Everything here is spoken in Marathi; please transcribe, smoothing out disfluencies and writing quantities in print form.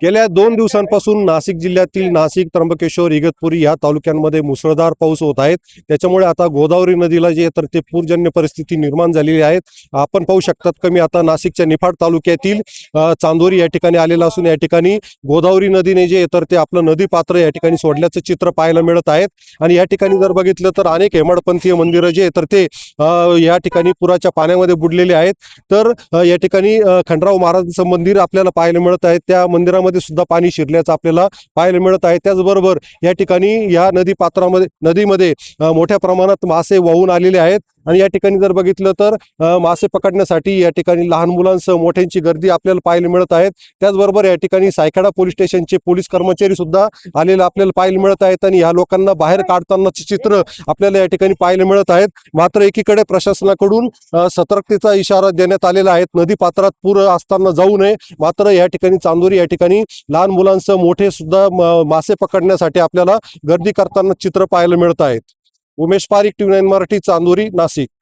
गेल्या 2 दिवसांपासून नाशिक जिल्ह्यातील नाशिक, त्र्यंबकेश्वर, इगतपुरी या तालुक्यांमध्ये मुसळधार पाऊस होत आहे. त्याच्यामुळे आता गोदावरी नदीला जे तर ते पूरजन्य परिस्थिती निर्माण झालेली आहे. आपण पाहू शकतात की मी आता नाशिकच्या निफाड तालुक्यातील चांदोरी या ठिकाणी आलेला असून या ठिकाणी गोदावरी नदीने जे तर ते आपलं नदी पात्र या ठिकाणी सोडल्याचं चित्र पाहायला मिळत आहे. आणि या ठिकाणी जर बघितलं तर अनेक हेमाडपंथीय मंदिरं जे तर ते या ठिकाणी पुराच्या पाण्यामध्ये बुडलेले आहेत. तर या ठिकाणी खंडराव महाराजांचं मंदिर आपल्याला पाहायला मिळत आहे. त्या मंदिरामध्ये सुद्धा पाणी शिरल्याचं आपल्याला पाहायला मिळत आहे. त्याचबरोबर या ठिकाणी या नदीमध्ये मोठ्या प्रमाणात मासे वाहून आलेले आहेत. आणि या ठिकाणी जर बघितलं तर मासे पकडण्यासाठी या ठिकाणी लहान मुलांसह मोठ्यांची गर्दी आपल्याला पाहायला मिळत आहे. त्याचबरोबर या ठिकाणी सायखेडा पोलीस स्टेशनचे पोलीस कर्मचारी सुद्धा आलेले आपल्याला पाहायला मिळत आहेत. आणि या लोकांना बाहेर काढतानाचे चित्र आपल्याला या ठिकाणी पाहायला मिळत आहेत. मात्र एकीकडे प्रशासनाकडून सतर्कतेचा इशारा देण्यात आलेला आहे. नदी पात्रात पूर असताना जाऊ नये. मात्र या ठिकाणी चांदोरी या ठिकाणी लहान मुलांसह मोठे सुद्धा मासे पकडण्यासाठी आपल्याला गर्दी करताना चित्र पाहायला मिळत आहेत. उमेश पारिक, टी व्ही 9 मराठी, चांदोरी, नाशिक.